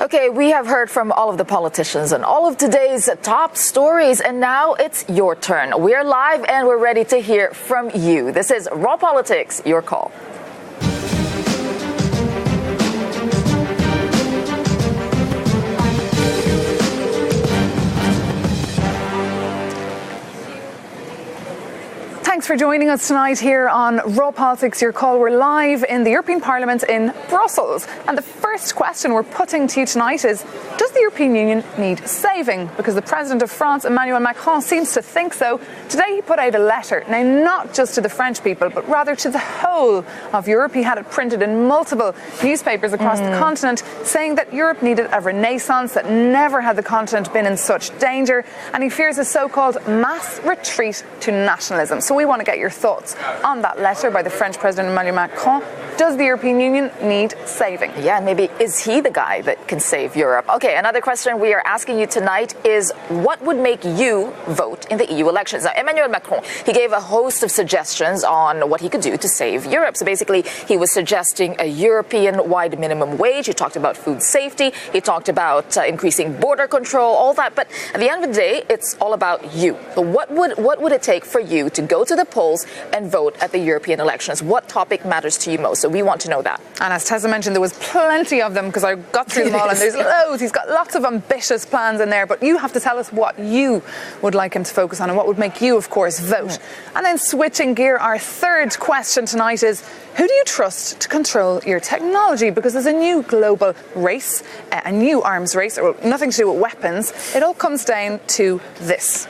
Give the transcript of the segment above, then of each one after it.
Okay, we have heard from all of the politicians and all of today's top stories, and now it's your turn. We're live and we're ready to hear from you. This is Raw Politics, your call. Thanks for joining us tonight here on Raw Politics, your call. We're live in the European Parliament in Brussels. And the first question we're putting to you tonight is, does the European Union need saving? Because the President of France, Emmanuel Macron, seems to think so. Today he put out a letter, now not just to the French people, but rather to the whole of Europe. He had it printed in multiple newspapers across the continent, saying that Europe needed a renaissance, that never had the continent been in such danger, and he fears a so-called mass retreat to nationalism. So we want to get your thoughts on that letter by the French President Emmanuel Macron. Does the European Union need saving? Yeah, and maybe is he the guy that can save Europe? Okay, another question we are asking you tonight is, what would make you vote in the EU elections? Now, Emmanuel Macron, he gave a host of suggestions on what he could do to save Europe. So basically, he was suggesting a European-wide minimum wage. He talked about food safety. He talked about increasing border control, all that. But at the end of the day, it's all about you. So what would it take for you to go to the polls and vote at the European elections? What topic matters to you most? So we want to know that. And as Tessa mentioned, there was plenty of them because I got through them all, and there's loads. He's got lots of ambitious plans in there, but you have to tell us what you would like him to focus on and what would make you, of course, vote. And then switching gear, our third question tonight is, who do you trust to control your technology? Because there's a new global race, a new arms race, or nothing to do with weapons. It all comes down to this.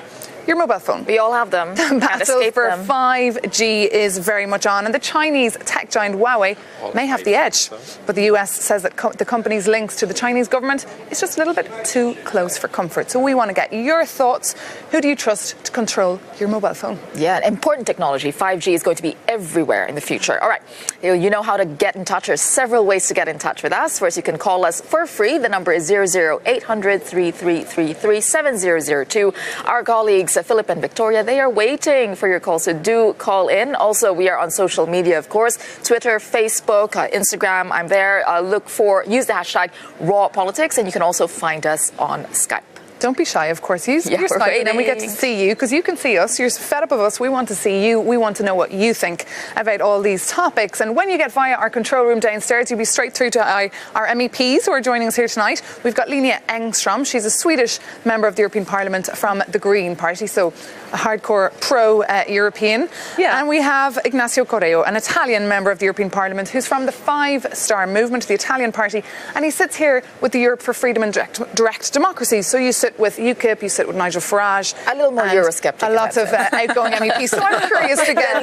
Your mobile phone. We all have them. The battle for 5G is very much on, and the Chinese tech giant Huawei may have the edge. But the US says that the company's links to the Chinese government is just a little bit too close for comfort. So we want to get your thoughts. Who do you trust to control your mobile phone? Yeah, important technology. 5G is going to be everywhere in the future. All right, you know how to get in touch. There's several ways to get in touch with us. First, you can call us for free. The number is 00800 3333 7002. Our colleagues Philip and Victoria, they are waiting for your calls, so do call in. Also, we are on social media, of course, Twitter, Facebook, Instagram. I'm there. Use the hashtag #RawPolitics, and you can also find us on Skype. Don't be shy, of course. Use your Skype, and then we get to see you, because you can see us. You're fed up of us. We want to see you. We want to know what you think about all these topics. And when you get via our control room downstairs, you'll be straight through to our MEPs who are joining us here tonight. We've got Linnea Engström. She's a Swedish member of the European Parliament from the Green Party, so a hardcore pro-European. Yeah. And we have Ignacio Correia, an Italian member of the European Parliament who's from the Five Star Movement, the Italian party, and he sits here with the Europe for Freedom and Direct Democracy. So you sit with UKIP, you sit with Nigel Farage. A little more Eurosceptic. A lot of outgoing MEPs. So I'm curious to get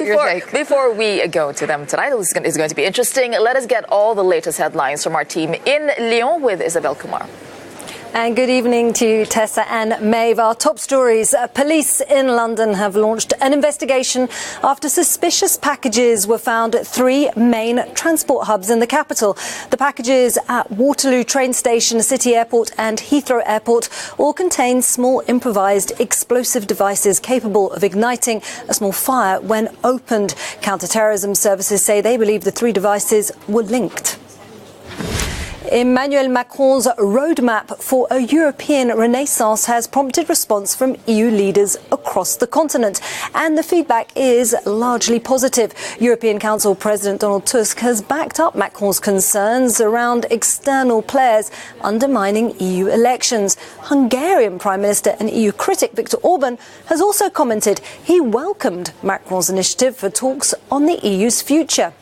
your take. Before we go to them tonight, it's going to be interesting. Let us get all the latest headlines from our team in Lyon with Isabelle Kumar. And good evening to you, Tessa and Maeve. Our top stories. Police in London have launched an investigation after suspicious packages were found at three main transport hubs in the capital. The packages at Waterloo train station, City Airport and Heathrow Airport all contain small improvised explosive devices capable of igniting a small fire when opened. Counter-terrorism services say they believe the three devices were linked. Emmanuel Macron's roadmap for a European renaissance has prompted response from EU leaders across the continent, and the feedback is largely positive. European Council President Donald Tusk has backed up Macron's concerns around external players undermining EU elections. Hungarian Prime Minister and EU critic Viktor Orban has also commented he welcomed Macron's initiative for talks on the EU's future.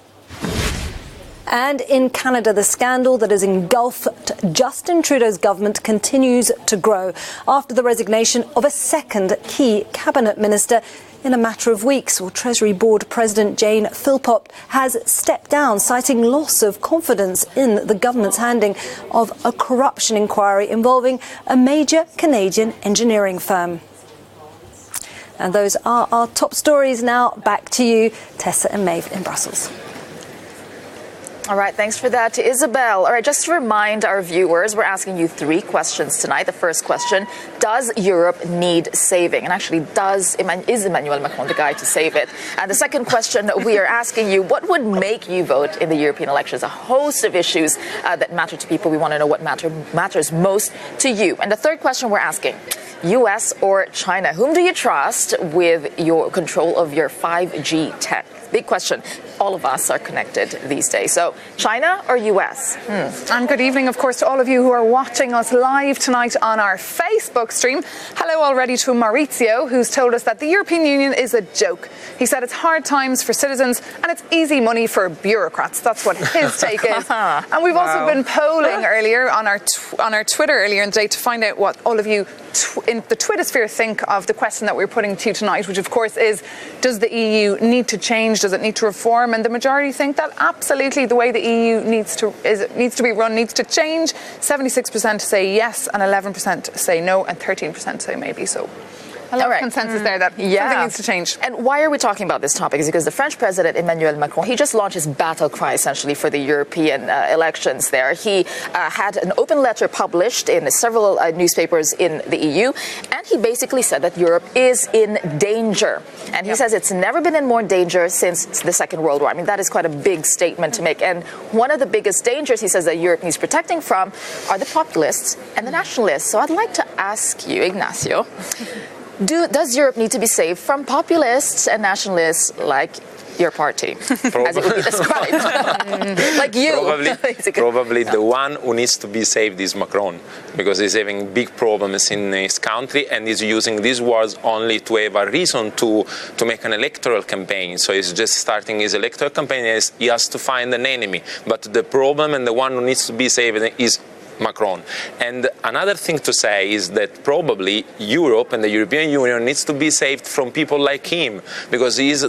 And in Canada, the scandal that has engulfed Justin Trudeau's government continues to grow after the resignation of a second key cabinet minister in a matter of weeks. Well, Treasury Board President Jane Philpott has stepped down, citing loss of confidence in the government's handling of a corruption inquiry involving a major Canadian engineering firm. And those are our top stories. Now back to you, Tessa and Maeve in Brussels. All right, thanks for that, Isabel. All right, just to remind our viewers, we're asking you 3 questions tonight. The first question, does Europe need saving? And actually, is Emmanuel Macron the guy to save it? And the second question, we are asking you, what would make you vote in the European elections? A host of issues that matter to people. We want to know what matters most to you. And the third question we're asking, US or China? Whom do you trust with your control of your 5G tech? Big question. All of us are connected these days. So China or US? And good evening, of course, to all of you who are watching us live tonight on our Facebook stream. Hello already to Maurizio, who's told us that the European Union is a joke. He said it's hard times for citizens and it's easy money for bureaucrats. That's what his take is. And we've also been polling earlier on our Twitter earlier in the day to find out what all of you in the Twitter sphere think of the question that we're putting to you tonight, which of course is, does the EU need to change? Does it need to reform? And the majority think that absolutely the way the EU needs to be run needs to change. 76% say yes and 11% say no and 13% say maybe. So a lot of consensus there that something needs to change. And why are we talking about this topic? Is because the French president, Emmanuel Macron, he just launched his battle cry, essentially, for the European elections there. He had an open letter published in several newspapers in the EU, and he basically said that Europe is in danger. And he says it's never been in more danger since the Second World War. I mean, that is quite a big statement to make. And one of the biggest dangers, he says, that Europe needs protecting from are the populists and the nationalists. So I'd like to ask you, Ignacio, does Europe need to be saved from populists and nationalists like your party, as it would be described? Like you, Probably the one who needs to be saved is Macron, because he's having big problems in his country and is using these words only to have a reason to make an electoral campaign. So he's just starting his electoral campaign and he has to find an enemy. But the problem and the one who needs to be saved is Macron. And another thing to say is that probably Europe and the European Union needs to be saved from people like him, because he's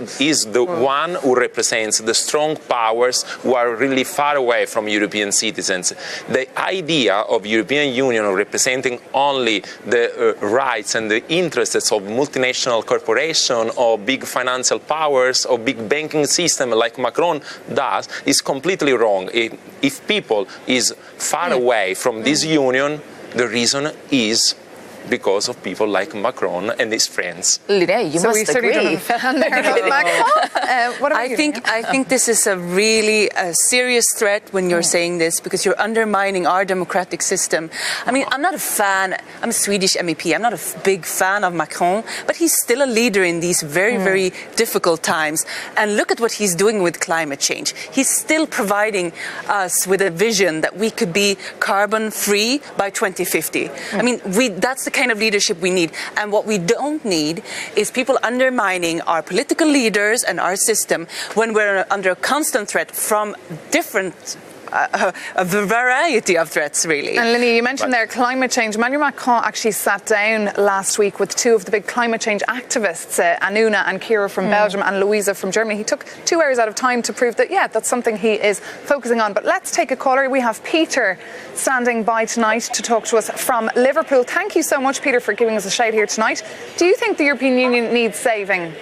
the one who represents the strong powers who are really far away from European citizens. The idea of European Union representing only the rights and the interests of multinational corporations or big financial powers or big banking system like Macron does is completely wrong. If people is far away from this union, the reason is because of people like Macron and his friends. Linnea, you must agree. I think this is a really serious threat when you're saying this, because you're undermining our democratic system. I mean, I'm not a fan. I'm a Swedish MEP. I'm not a big fan of Macron, but he's still a leader in these very, very difficult times. And look at what he's doing with climate change. He's still providing us with a vision that we could be carbon free by 2050. I mean, that's the kind of leadership we need. And what we don't need is people undermining our political leaders and our system when we're under a constant threat from different a variety of threats, really. And Linny, you mentioned there climate change. Emmanuel Macron actually sat down last week with 2 of the big climate change activists, Anuna and Kira from Belgium and Louisa from Germany. He took 2 hours out of time to prove that, that's something he is focusing on. But let's take a caller. We have Peter standing by tonight to talk to us from Liverpool. Thank you so much, Peter, for giving us a shout here tonight. Do you think the European Union needs saving?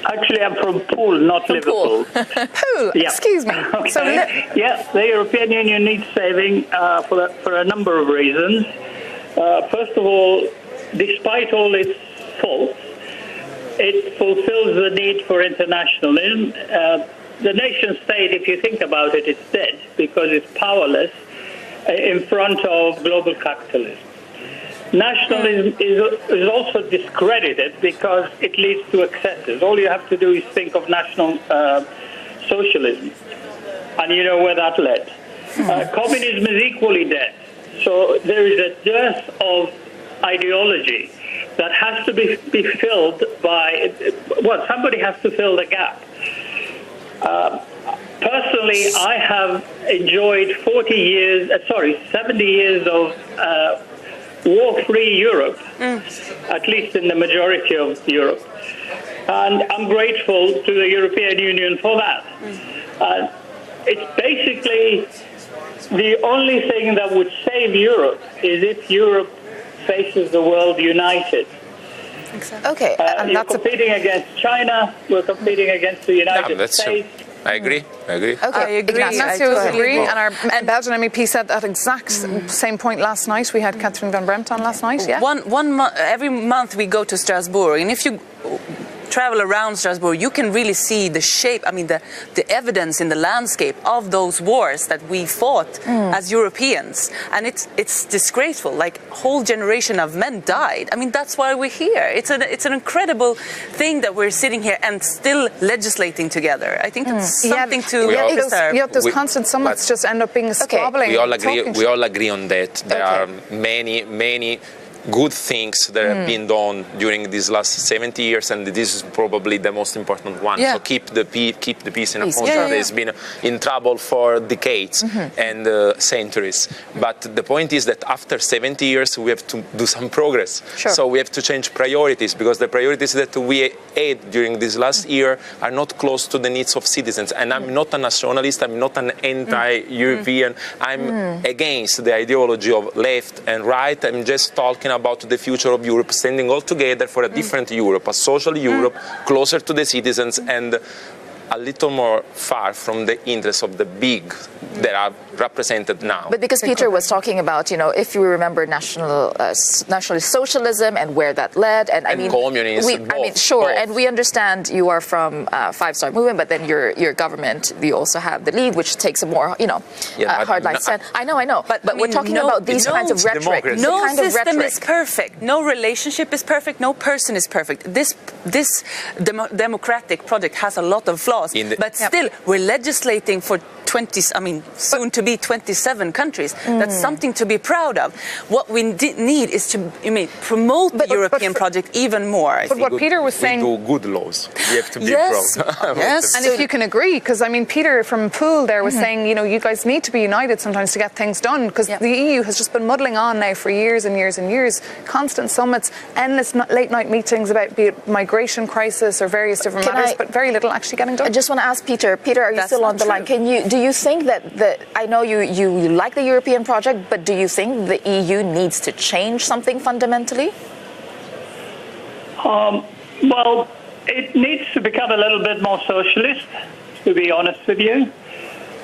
Actually, I'm from Poole, not Liverpool. Poole, excuse me. Okay. So, the European Union needs saving for a number of reasons. First of all, despite all its faults, it fulfills the need for internationalism. The nation state, if you think about it, is dead because it's powerless in front of global capitalism. Nationalism is also discredited because it leads to excesses. All you have to do is think of national socialism, and you know where that led. Communism is equally dead. So there is a dearth of ideology that has to be filled by, somebody has to fill the gap. Personally, I have enjoyed 70 years of war-free Europe, at least in the majority of Europe. And I'm grateful to the European Union for that. It's basically the only thing that would save Europe is if Europe faces the world united. Okay, and you're competing against China, we're competing against the United States. I agree. Okay, I agree. Ignacio I totally agree, agree. and our Belgian MEP said that exact same point last night. We had Catherine Van Bremt on last night. Yeah. Every month we go to Strasbourg, and if you travel around Strasbourg, you can really see the shape, the evidence in the landscape of those wars that we fought as Europeans. And it's disgraceful. Like, a whole generation of men died. That's why we're here. It's an incredible thing that we're sitting here and still legislating together. I think that's something to observe. Yet those constant summits just end up being squabbling. We all agree on that. There are many good things that have been done during these last 70 years, and this is probably the most important one. So keep the peace in a country that has been in trouble for decades and centuries. But the point is that after 70 years, we have to do some progress. So we have to change priorities, because the priorities that we had during this last year are not close to the needs of citizens. And I'm not a nationalist, I'm not an anti-European, I'm against the ideology of left and right. I'm just talking about the future of Europe, standing all together for a different Europe, a social Europe, closer to the citizens and a little more far from the interests of the big that are represented now. But because Peter was talking about, if you remember nationalist socialism and where that led, and communism. Both. And we understand you are from Five-Star Movement, but then your government, you also have the League, which takes a more, hardline stand. I know. But we're talking about these kinds of rhetoric. No system is perfect. No relationship is perfect. No person is perfect. This democratic project has a lot of flaws, but still we're legislating for soon to be 27 countries. That's something to be proud of. What we need is to promote the European project even more. But what Peter was saying... We do good laws. We have to be proud. Yes. And if you can agree, because Peter from Poole there was saying, you guys need to be united sometimes to get things done, because the EU has just been muddling on now for years and years and years. Constant summits, endless late-night meetings about be it migration crisis or various different matters, but very little actually getting done. I just want to ask Peter. Peter, are you still on the line? Do you think that I know you like the European project, but do you think the EU needs to change something fundamentally? Well, it needs to become a little bit more socialist, to be honest with you.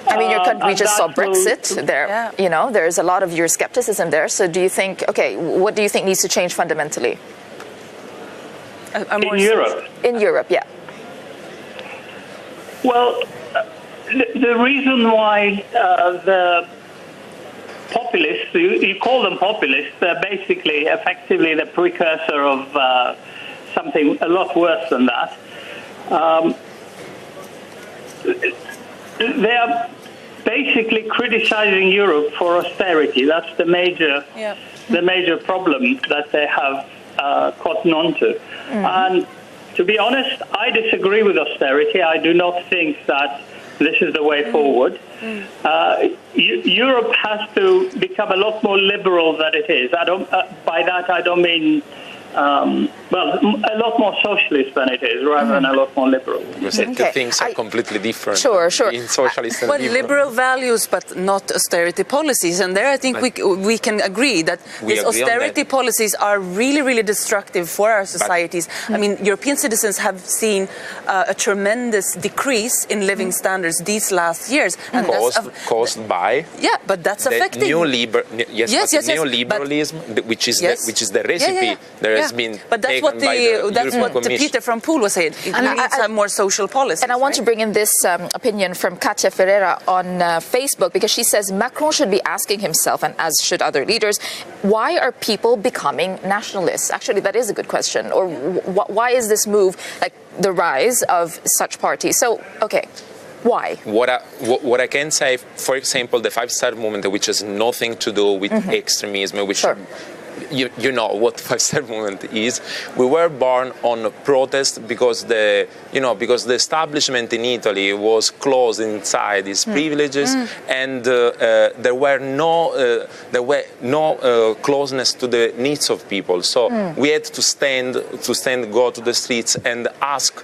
Your country just saw Brexit. There's a lot of your skepticism there. So do you think, what do you think needs to change fundamentally? In Europe? In Europe, yeah. Well, the reason why the populists, you call them populists, they're basically effectively the precursor of something a lot worse than that. They are basically criticizing Europe for austerity. That's the major problem that they have cotton onto. And to be honest, I disagree with austerity. I do not think that this is the way forward. Europe has to become a lot more liberal than it is. By that I don't mean a lot more socialist than it is, rather than a lot more liberal. Because the things are completely different. Sure. In socialist and liberal values, but not austerity policies. And there I think we can agree that these austerity policies are really, really destructive for our societies. European citizens have seen a tremendous decrease in living standards these last years. And caused by... Yeah, but that's affecting... neoliberalism, which is the recipe. There has been but that's what Peter from Poole was saying. We need some more social policies. And I want to bring in this opinion from Katia Ferreira on Facebook, because she says Macron should be asking himself, and as should other leaders, why are people becoming nationalists? Actually, that is a good question. Or why is this move, like the rise of such parties? So, why? What I can say, for example, the Five-Star Movement, which has nothing to do with extremism, which you know what Five-Star Movement is. We were born on protest because the establishment in Italy was closed inside its privileges, and there were no closeness to the needs of people. So we had to go to the streets and ask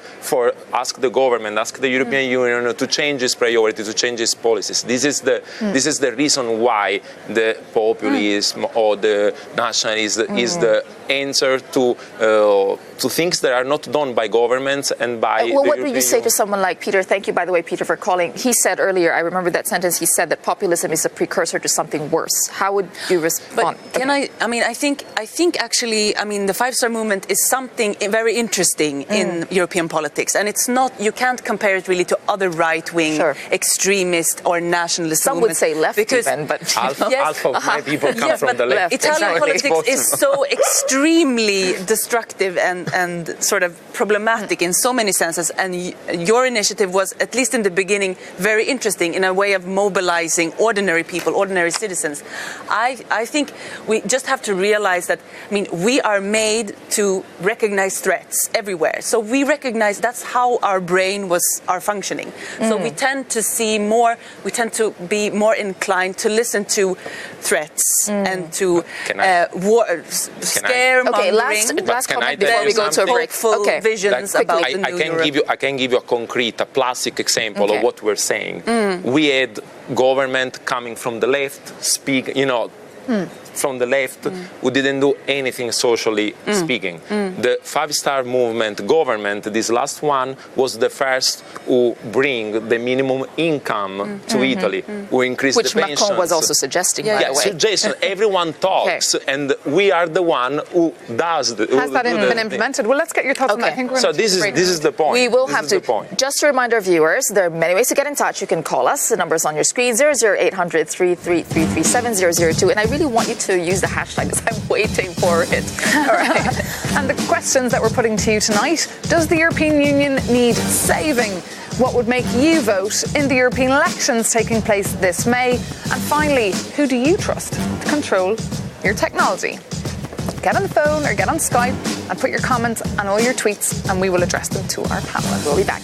the government, ask the European Union to change its priority, to change its policies. This is the reason why the populism or the national international is the answer to things that are not done by governments and by. Well, what would you say to someone like Peter? Thank you, by the way, Peter, for calling. He said earlier, I remember that sentence. He said that populism is a precursor to something worse. How would you respond? But I think actually, the five-star movement is something very interesting in European politics, and it's not. You can't compare it really to other right-wing, extremist or nationalist Some movements. would say left because even, but half of my people come from the left. Italian politics is so extremely destructive and sort of problematic in so many senses, and your initiative was, at least in the beginning, very interesting in a way of mobilizing ordinary people, ordinary citizens. I think we just have to realize that, we are made to recognize threats everywhere. So we recognize that's how our brain are functioning. So we tend to see more, we tend to be more inclined to listen to threats and to scaremongering. Okay, last comment before we go to a break. Okay. Visions about the new Europe. I can give you a plastic example of what we're saying. We had government coming from the left speak, from the left who didn't do anything socially speaking. The five-star movement government, this last one, was the first who bring the minimum income to Italy, who increased the pensions. Which Macron was also suggesting, by the way. Suggestion. Everyone talks, and we are the one who does. Has that been implemented? Well, let's get your thoughts on that. I think we're so this is the point. We will have to. Just to remind our viewers, there are many ways to get in touch. You can call us. The number's on your screen, 00800 333 7002. And I really want you to use the hashtag because I'm waiting for it. All right. And the questions that we're putting to you tonight: does the European Union need saving? What would make you vote in the European elections taking place this May? And finally, who do you trust to control your technology? Get on the phone or get on Skype and put your comments and all your tweets, and we will address them to our panel. We'll be back.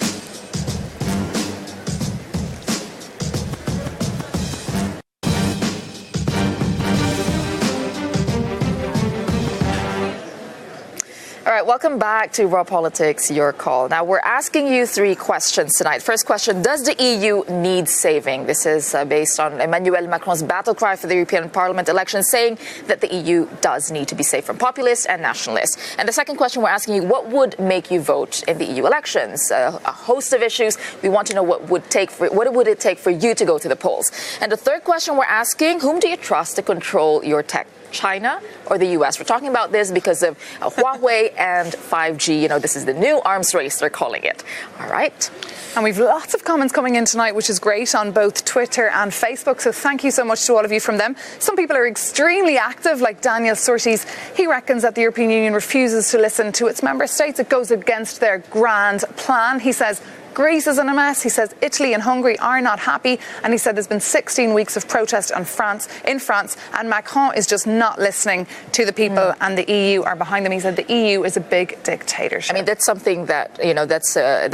All right, welcome back to Raw Politics, Your Call. Now, we're asking you three questions tonight. First question, does the EU need saving? This is based on Emmanuel Macron's battle cry for the European Parliament election, saying that the EU does need to be safe from populists and nationalists. And the second question we're asking you, what would make you vote in the EU elections? A host of issues. We want to know what would it take for you to go to the polls? And the third question we're asking, whom do you trust to control your tech? China or the US? We're talking about this because of Huawei and 5G. This is the new arms race, they're calling it. All right. And we've lots of comments coming in tonight, which is great, on both Twitter and Facebook. So thank you so much to all of you from them. Some people are extremely active, like Daniel Surtees. He reckons that the European Union refuses to listen to its member states. It goes against their grand plan. He says Greece is in a mess. He says Italy and Hungary are not happy. And he said there's been 16 weeks of protest in France, and Macron is just not listening to the people, and the EU are behind them. He said the EU is a big dictatorship. That's something that, that's a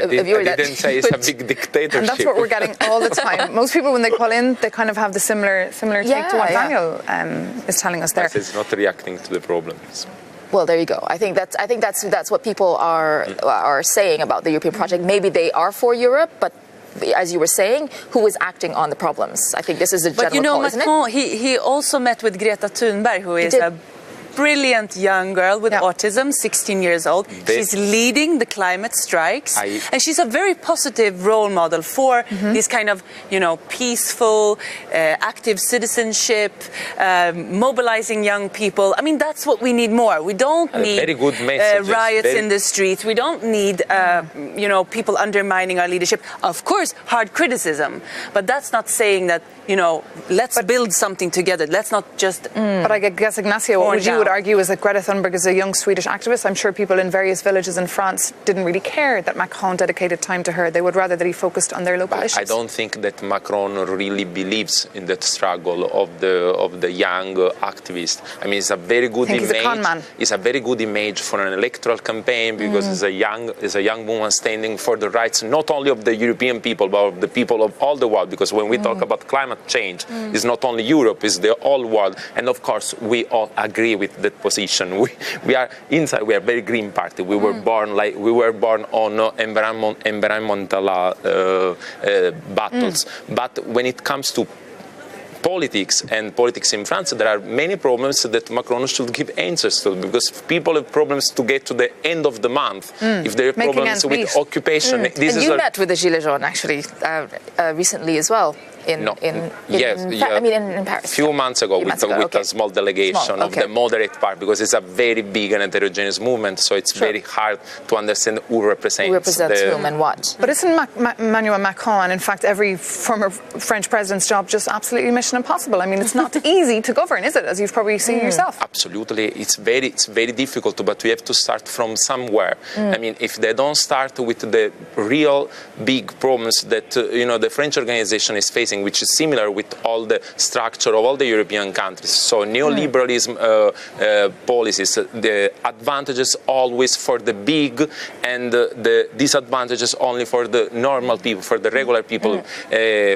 viewer that... I didn't say it's a big dictatorship. And that's what we're getting all the time. Most people, when they call in, they kind of have the similar take to what Daniel is telling us there. It's not reacting to the problems. Well, there you go. I think that's what people are saying about the European project. Maybe they are for Europe, but as you were saying, who is acting on the problems? I think this is a general call, isn't it? Macron, he also met with Greta Thunberg, who is a brilliant young girl with autism, 16 years old. She's leading the climate strikes, and she's a very positive role model for this kind of, peaceful, active citizenship, mobilizing young people. That's what we need more. We don't need very good riots in the streets. We don't need, people undermining our leadership. Of course, hard criticism, but that's not saying that, let's build something together. Let's not just. But I guess, Ignacio, what you would argue is that Greta Thunberg is a young Swedish activist. I'm sure people in various villages in France didn't really care that Macron dedicated time to her. They would rather that he focused on their local issues. I don't think that Macron really believes in that struggle of the young activist. It's a very good image. He's a con man. It's a very good image for an electoral campaign because it's a young woman standing for the rights not only of the European people but of the people of all the world. Because when we talk about climate change, it's not only Europe, it's the whole world. And of course, we all agree with that position. We are inside. We are a very green party. We were born on environmental battles. But when it comes to politics and politics in France, there are many problems that Macron should give answers to, because people have problems to get to the end of the month. If there are problems with occupation, this is. You met with the Gilets jaunes actually recently as well. In Paris. A few months ago, with a small delegation of the moderate part, because it's a very big and heterogeneous movement, so it's very hard to understand who represents. Who represents whom and what. But isn't Emmanuel Macron, and in fact every former French president's job, just absolutely mission impossible? I mean, it's not easy to govern, is it, as you've probably seen yourself? Absolutely. It's very difficult, but we have to start from somewhere. I mean, if they don't start with the real big problems that the French organization is facing, which is similar with all the structure of all the European countries. So neoliberalism policies, the advantages always for the big and the disadvantages only for the normal people, for the regular people,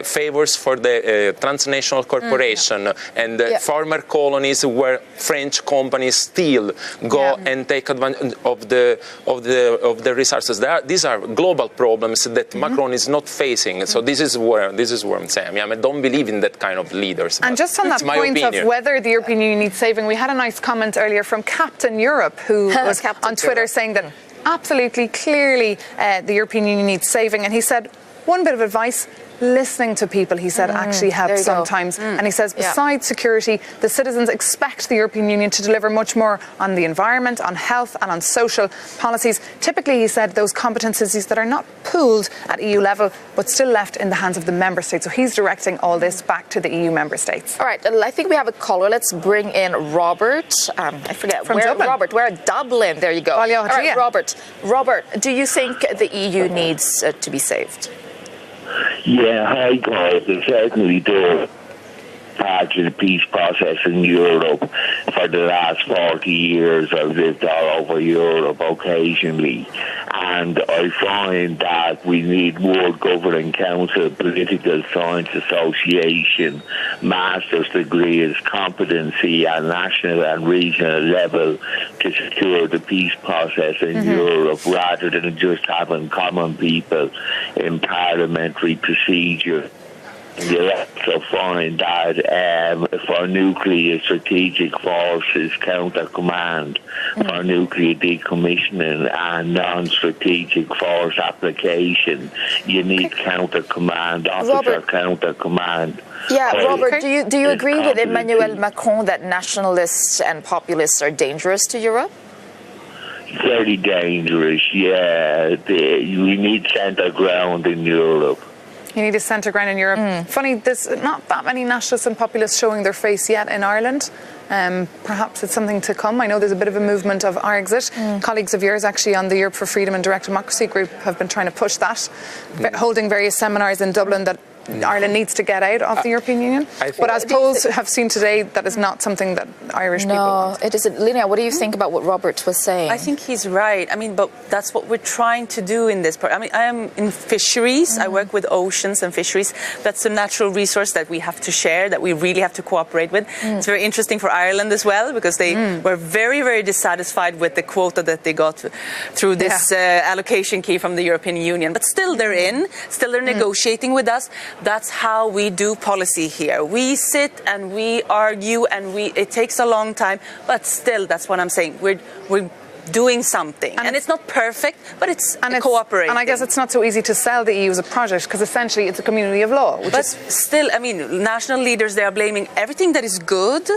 favors for the transnational corporation and the former colonies where French companies still go and take advantage of the resources. These are global problems that Macron is not facing. So this is where I'm saying. I mean, I don't believe in that kind of leaders. And just on that point of whether the European Union needs saving, we had a nice comment earlier from Captain Europe, who was on Twitter saying that absolutely, clearly, the European Union needs saving. And he said, one bit of advice, listening to people, he said, actually helps sometimes. And he says, besides security, the citizens expect the European Union to deliver much more on the environment, on health and on social policies. Typically, he said, those competencies that are not pooled at EU level, but still left in the hands of the member states. So he's directing all this back to the EU member states. All right, I think we have a caller. Let's bring in Robert. I forget. From Dublin. Robert, we're at Dublin. There you go. All right, Robert, do you think the EU needs to be saved? Yeah, hi guys. They certainly do. Part of the peace process in Europe. For the last 40 years, I've lived all over Europe occasionally, and I find that we need World Governing Council, Political Science Association, master's degrees, competency at national and regional level to secure the peace process in Europe, rather than just having common people in parliamentary procedure. You also find that for nuclear strategic forces, counter-command, for nuclear decommissioning and non-strategic force application, you need counter-command, officer counter-command. Yeah, Robert, do you agree with Emmanuel Macron that nationalists and populists are dangerous to Europe? Very dangerous, yeah. We need centre ground in Europe. You need a centre ground in Europe. Funny, there's not that many nationalists and populists showing their face yet in Ireland. Perhaps it's something to come. I know there's a bit of a movement of Exit. Colleagues of yours actually on the Europe for Freedom and Direct Democracy group have been trying to push that, holding various seminars in Dublin that Ireland needs to get out of the European Union. But as polls have seen today, that is not something that Irish people want. No, it isn't. Linnea, what do you think about what Robert was saying? I think he's right. I mean, but that's what we're trying to do in this part. I mean, I am in fisheries. I work with oceans and fisheries. That's a natural resource that we have to share, that we really have to cooperate with. It's very interesting for Ireland as well, because they were very, very dissatisfied with the quota that they got through this allocation key from the European Union. But still they're in, still they're negotiating with us. That's how we do policy here. We sit and we argue, and it takes a long time, but still, that's what I'm saying. We're doing something, and it's not perfect, but it's cooperating. And I guess it's not so easy to sell the EU as a project, because essentially it's a community of law. Still, I mean, national leaders, they are blaming everything that is good.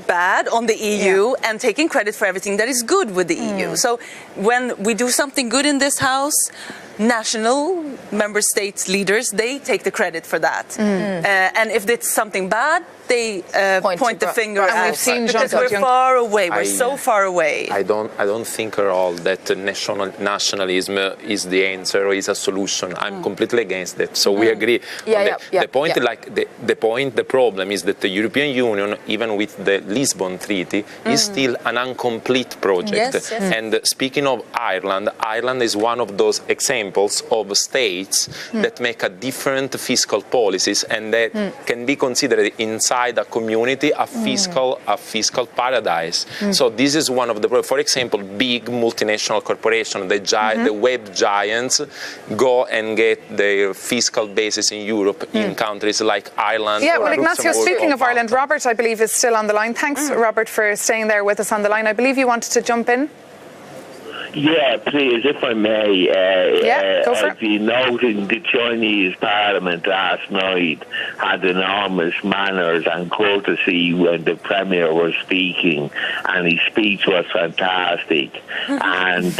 Bad on the EU and taking credit for everything that is good with the EU. So when we do something good in this house, national member states leaders, they take the credit for that. And if it's something bad, they point the finger at us. We've seen because we're far away. We're so far away. I don't think at all that nationalism is the answer or is a solution. I'm completely against that. So we agree. The problem is that the European Union, even with the Lisbon Treaty, is still an incomplete project. And speaking of Ireland, Ireland is one of those examples examples of states that make a different fiscal policies and that can be considered inside a community a fiscal paradise. So this is one of the, for example, big multinational corporations, the web giants, go and get their fiscal basis in Europe in countries like Ireland. Yeah, well, or Ignacio, speaking of Ireland, Robert, I believe, is still on the line. Thanks, Robert, for staying there with us on the line. I believe you wanted to jump in. Yeah, please, if I may. Go for it. I've been noting the Chinese Parliament last night had enormous manners and courtesy when the Premier was speaking, and his speech was fantastic. And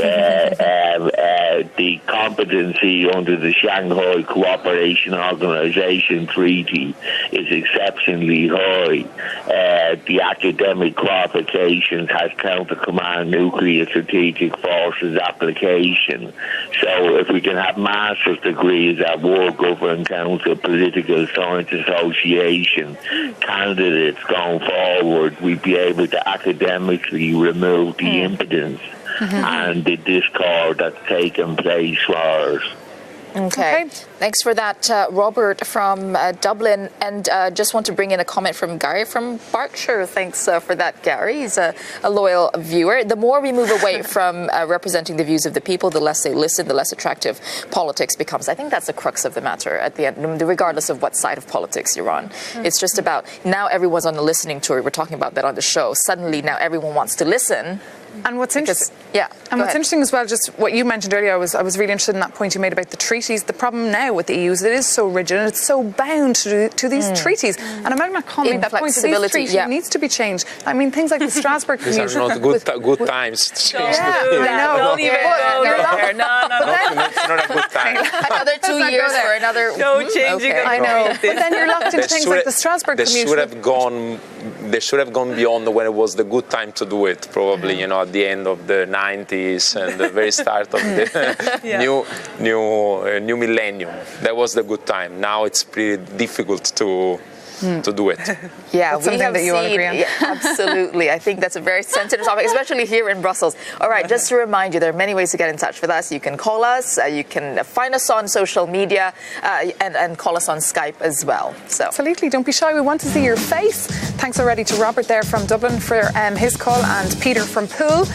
the competency under the Shanghai Cooperation Organization Treaty is exceptionally high. The academic qualifications has counter-command nuclear strategic forces application. So if we can have master's degrees at World Governing Council Political Science Association candidates going forward, we'd be able to academically remove the impotence and the discord that's taken place for us. Okay. Thanks for that, Robert from Dublin. And just want to bring in a comment from Gary from Berkshire. Thanks for that, Gary. He's a loyal viewer. The more we move away from representing the views of the people, the less they listen, the less attractive politics becomes. I think that's the crux of the matter at the end, regardless of what side of politics you're on. It's just about now everyone's on the listening tour. We're talking about that on the show. Suddenly now everyone wants to listen. And what's interesting, what's interesting as well, just what you mentioned earlier, I was really interested in that point you made about the treaties. The problem now with the EU is it is so rigid and it's so bound to these treaties. And Emmanuel Macron made that point that these treaties needs to be changed. I mean, things like the Strasbourg Commission. These are not good times to change. I know. Don't even go there. No. It's not a good time. Another 2 years for another. No changing. Okay. I know. But then you're locked into things like the Strasbourg Commission. They should have gone beyond when it was the good time to do it, probably, at the end of the 90s and the very start of the new millennium. That was the good time. Now it's pretty difficult to do it. Yeah, that's something that you all agree on. Yeah, absolutely. I think that's a very sensitive topic, especially here in Brussels. All right, just to remind you, there are many ways to get in touch with us. You can call us, you can find us on social media, and call us on Skype as well. So absolutely, don't be shy. We want to see your face. Thanks already to Robert there from Dublin for his call, and Peter from Poole.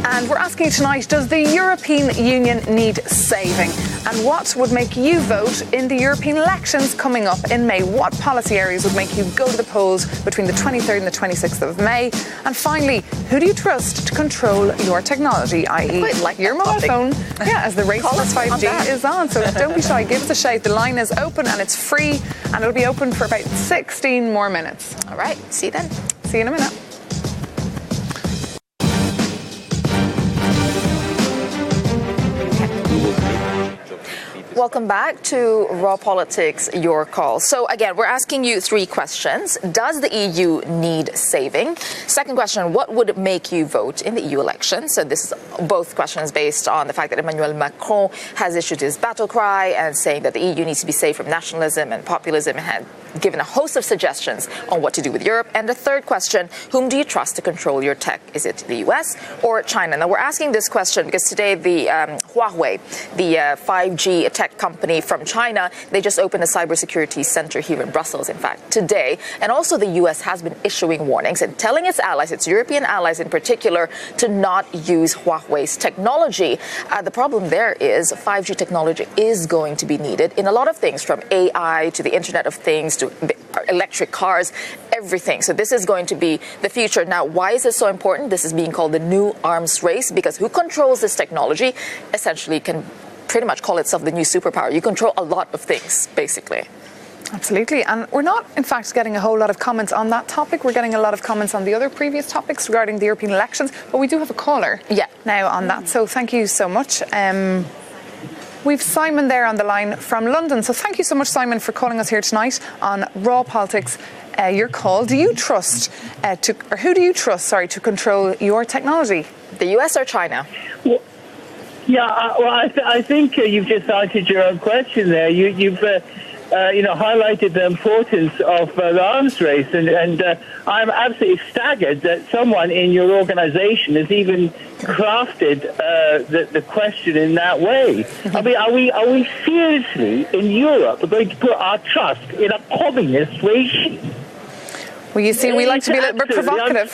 And we're asking you tonight, does the European Union need saving? And what would make you vote in the European elections coming up in May? What policy areas would make you go to the polls between the 23rd and the 26th of May? And finally, who do you trust to control your technology, i.e. your mobile phone, as the race for 5G is on. So don't be shy, give us a shout. The line is open and it's free, and it'll be open for about 16 more minutes. All right, see you then. See you in a minute. Welcome back to Raw Politics, Your Call. So again, we're asking you 3 questions. Does the EU need saving? Second question, what would make you vote in the EU elections? So this is both questions based on the fact that Emmanuel Macron has issued his battle cry and saying that the EU needs to be saved from nationalism and populism, and had given a host of suggestions on what to do with Europe. And the third question, whom do you trust to control your tech? Is it the US or China? Now, we're asking this question because today the Huawei, the 5G tech company from China, they just opened a cybersecurity center here in Brussels, in fact, today. And also the US has been issuing warnings and telling its allies, its European allies in particular, to not use Huawei's technology. The problem there is 5G technology is going to be needed in a lot of things, from AI to the Internet of Things to electric cars, everything. So this is going to be the future. Now, why is this so important? This is being called the new arms race, because who controls this technology essentially can pretty much call itself the new superpower. You control a lot of things, basically. Absolutely. And we're not, in fact, getting a whole lot of comments on that topic. We're getting a lot of comments on the other previous topics regarding the European elections. But we do have a caller now on that. So thank you so much. We've Simon there on the line from London. So thank you so much, Simon, for calling us here tonight on Raw Politics. Your call. Do you trust who do you trust, to control your technology? The US or China? Well, I think you've just answered your own question there. You've highlighted the importance of the arms race, and I'm absolutely staggered that someone in your organisation has even crafted the question in that way. I mean, are we seriously in Europe going to put our trust in a communist regime? Well, you see, we like to be a little bit provocative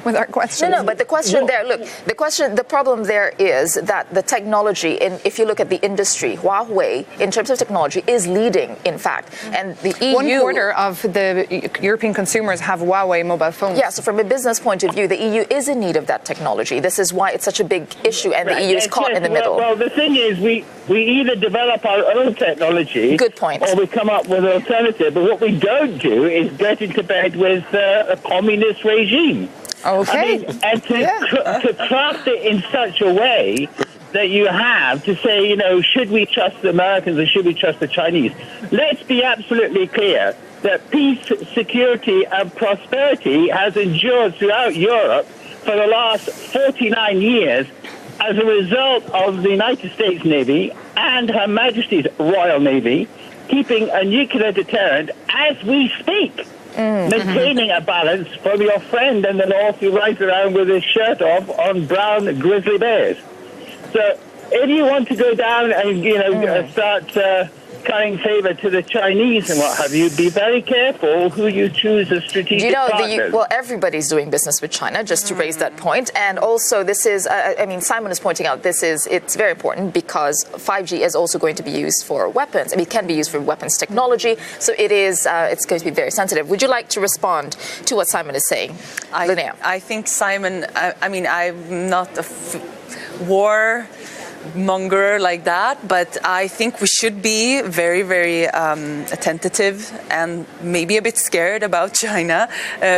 with our questions. No, but the question there, look, the problem there is that the technology, if you look at the industry, Huawei, in terms of technology, is leading, in fact. And the EU... 1/4 of the European consumers have Huawei mobile phones. Yeah, so from a business point of view, the EU is in need of that technology. This is why it's such a big issue, and the EU is caught in the middle. Well, the thing is, we either develop our own technology... Good point. ...or we come up with an alternative. But what we don't do is get into bed with a communist regime. Okay. I mean, and to craft it in such a way that you have to say, should we trust the Americans or should we trust the Chinese? Let's be absolutely clear that peace, security and prosperity has endured throughout Europe for the last 49 years as a result of the United States Navy and Her Majesty's Royal Navy keeping a nuclear deterrent as we speak. Maintaining a balance from your friend in the north who rides around with his shirt off on brown grizzly bears. So if you want to go down and start carrying favour to the Chinese and what have you, be very careful who you choose as strategic partners. Well, everybody's doing business with China, just to raise that point. And also, this is, Simon is pointing out, it's very important because 5G is also going to be used for weapons. I mean, it can be used for weapons technology. So it's going to be very sensitive. Would you like to respond to what Simon is saying? Linnea? I think Simon, I'm not a war monger like that, but I think we should be very, very attentive and maybe a bit scared about China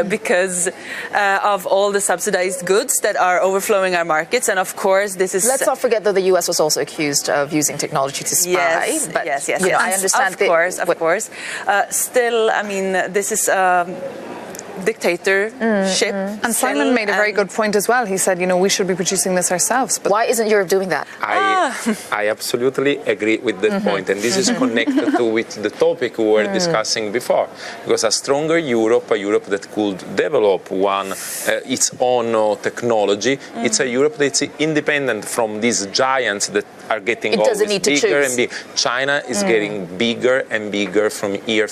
because of all the subsidized goods that are overflowing our markets. And of course, this is... Let's not forget that the US was also accused of using technology to spy. Yes, but, yes. I understand. Of course. Still, this is... dictatorship. And Simon made a very good point as well. He said, we should be producing this ourselves. But why isn't Europe doing that? I absolutely agree with that point, and this is connected with the topic we were discussing before. Because a stronger Europe, a Europe that could develop its own technology, it's a Europe that's independent from these giants that are getting always bigger and bigger. China is getting bigger and bigger from year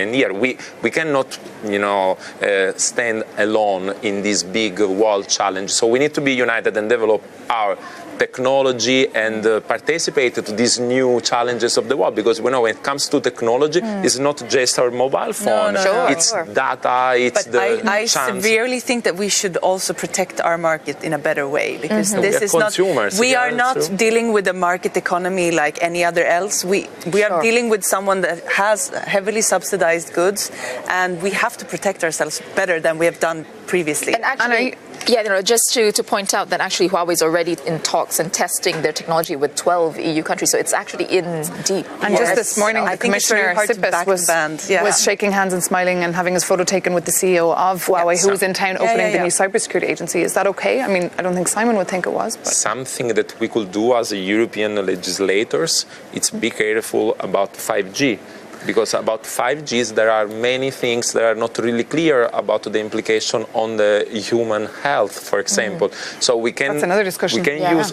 and year. We cannot, stand alone in this big world challenge. So we need to be united and develop our technology and participate to these new challenges of the world, because when it comes to technology, it's not just our mobile phone, it's data, it's I severely think that we should also protect our market in a better way, because this is consumers. We are not dealing with a market economy like any other else. We are dealing with someone that has heavily subsidized goods, and we have to protect ourselves better than we have done previously. And actually, just to point out that actually Huawei is already in talks and testing their technology with 12 EU countries, so it's actually in deep. And just this morning, the Commissioner Sippes was shaking hands and smiling and having his photo taken with the CEO of Huawei, who was in town opening the new cybersecurity agency. Is that okay? I mean, I don't think Simon would think it was. But. Something that we could do as European legislators, it's be careful about 5G. Because about 5Gs, there are many things that are not really clear about the implication on the human health, for example. So we can. That's another discussion.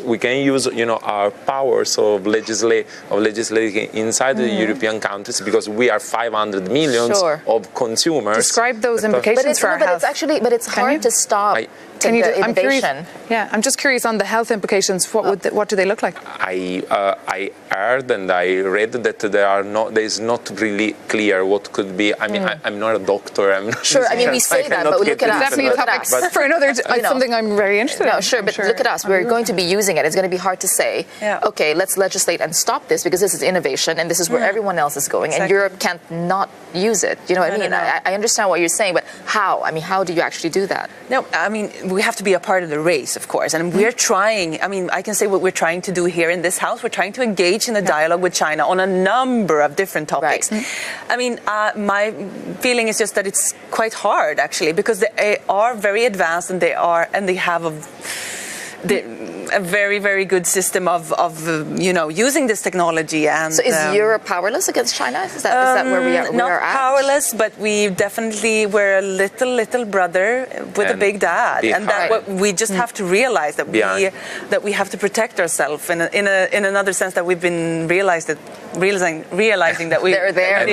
We can use our powers of legislating inside the European countries, because we are 500 million of consumers. Describe those implications for our health. It's hard to stop. I'm curious. Yeah, I'm just curious on the health implications. What do they look like? I heard and I read that there is not really clear what could be. I mean, I'm not a doctor. I'm not sure. I mean, we say that, but look at us. Definitely a topic for another. Something I'm very interested in. No, sure, but look at us. We're going to be using it. It's going to be hard to say. Okay, let's legislate and stop this, because this is innovation and this is where everyone else is going, and Europe can't not use it. You know what I mean? I understand what you're saying, but how? I mean, how do you actually do that? No, I mean, we have to be a part of the race, of course, and we're trying. I mean, I can say what we're trying to do here in this house. We're trying to engage in a dialogue with China on a number of different topics. I mean, my feeling is just that it's quite hard, actually, because they are very advanced and they have a very, very good system of using this technology. And so is Europe powerless against China? Is that where we are? Not powerless, but we definitely were a little brother with a big dad, and that we just have to realize that we have to protect ourselves in another sense, that we've been realizing that we there.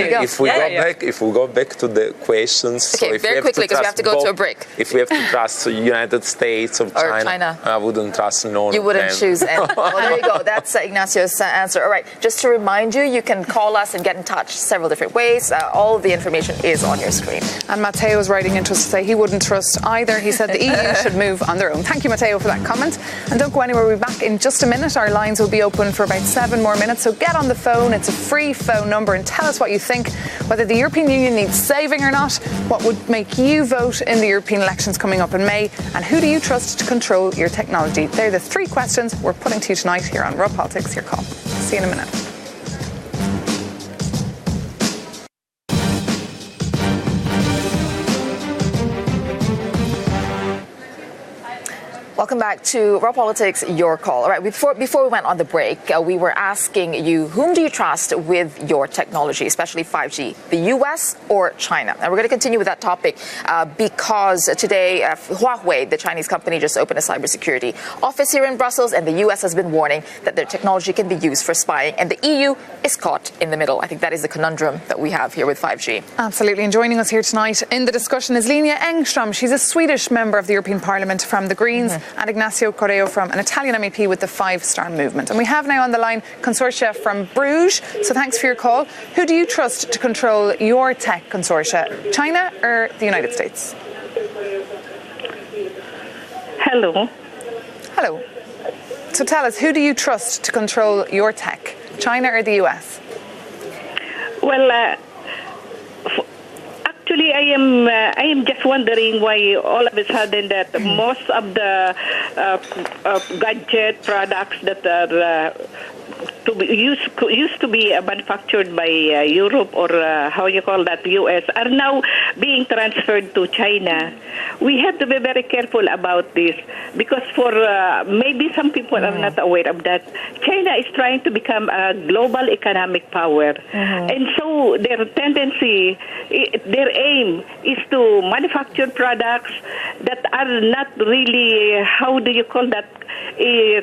If we go back to the questions, okay, very quickly because we have to go to a break. If we have to trust the United States or China, I wouldn't trust none. You wouldn't choose any. Well, there you go. That's Ignacio's answer. All right. Just to remind you, you can call us and get in touch several different ways. All of the information is on your screen. And Matteo is writing in to say he wouldn't trust either. He said the EU should move on their own. Thank you, Matteo, for that comment. And don't go anywhere. We'll be back in just a minute. Our lines will be open for about 7 more minutes. So get on the phone. It's a free phone number and tell us what you think, whether the European Union needs saving or not, what would make you vote in the European elections coming up in May, and who do you trust to control your technology? They're the 3 questions we're putting to you tonight here on Raw Politics, Your Call. See you in a minute. Welcome back to Raw Politics, Your Call. All right, before we went on the break, we were asking you, whom do you trust with your technology, especially 5G, the U.S. or China? And we're going to continue with that topic because today Huawei, the Chinese company, just opened a cybersecurity office here in Brussels, and the U.S. has been warning that their technology can be used for spying, and the EU is caught in the middle. I think that is the conundrum that we have here with 5G. Absolutely. And joining us here tonight in the discussion is Lina Engström. She's a Swedish member of the European Parliament from the Greens. And Ignacio Correio, from an Italian MEP with the 5 Star Movement. And we have now on the line Consortia from Bruges. So thanks for your call. Who do you trust to control your tech consortia, China or the United States? Hello. Hello. So tell us, who do you trust to control your tech, China or the US? Well, actually, I am just wondering why all of a sudden that most of the gadget products that are used to be manufactured by Europe or how you call that, US, are now being transferred to China. We have to be very careful about this because for maybe some people are not aware of that. China is trying to become a global economic power. And so their tendency, their aim is to manufacture products that are not really, how do you call that,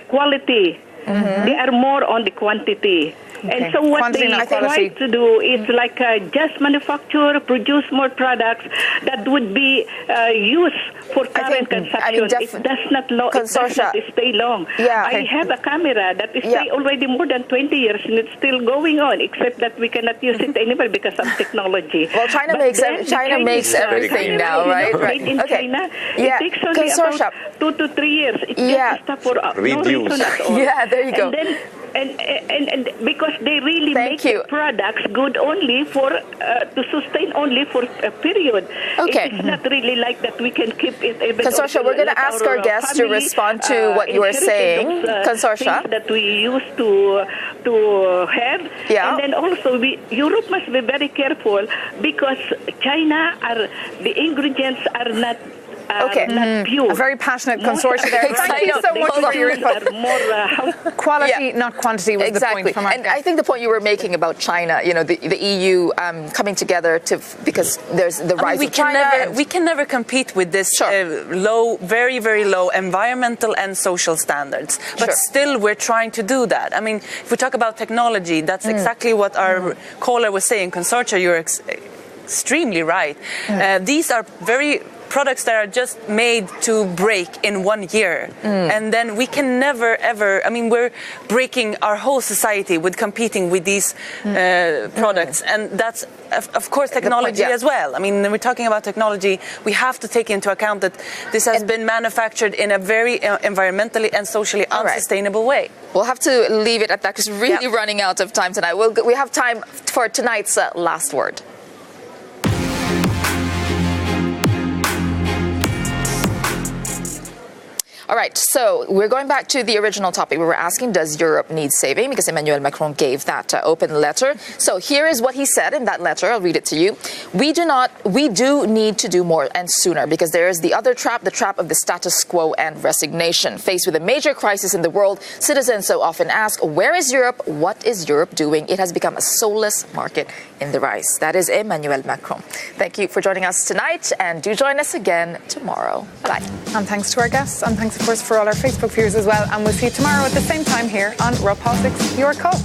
quality. They are more on the quantity. Okay. And so what they try to do is like just manufacture, produce more products that would be used for current consumption. It does not stay long. Yeah, I have a camera that is stay already more than 20 years and it's still going on, except that we cannot use it anymore because of technology. Well, China makes everything now, right? Made in China. It takes only about 2 to 3 years. It just stop for no reason at all. Yeah, there you go. And because they really make the products good only for to sustain only for a period. Okay. It's not really like that we can keep it. Consortia, we're going to ask our guests to respond to what you are saying. Consortia, that we used to have. Yeah. And then also Europe must be very careful because China the ingredients are not. Not pure. A very passionate consortia there. Thank you so much for your input. More quality, not quantity, was the point from our And I think the point you were making about China, the EU coming together because there's the rise of China. We can never compete with this very, very low environmental and social standards. But still, we're trying to do that. I mean, if we talk about technology, that's exactly what our caller was saying. Consortia, you're extremely right. These are products that are just made to break in 1 year. And then we can never, ever, we're breaking our whole society with competing with these products. And that's, of course, technology as well. When we're talking about technology, we have to take into account that this has been manufactured in a very environmentally and socially unsustainable way. We'll have to leave it at that because we're really running out of time tonight. We have time for tonight's last word. All right, so we're going back to the original topic. We were asking, does Europe need saving? Because Emmanuel Macron gave that open letter. So here is what he said in that letter. I'll read it to you. We do need to do more and sooner, because there is the other trap, the trap of the status quo and resignation. Faced with a major crisis in the world, citizens so often ask, where is Europe? What is Europe doing? It has become a soulless market in the rise. That is Emmanuel Macron. Thank you for joining us tonight, and do join us again tomorrow. Bye. And thanks to our guests, and thanks, of course, for all our Facebook viewers as well. And we'll see you tomorrow at the same time here on Raw Politics, Your Call.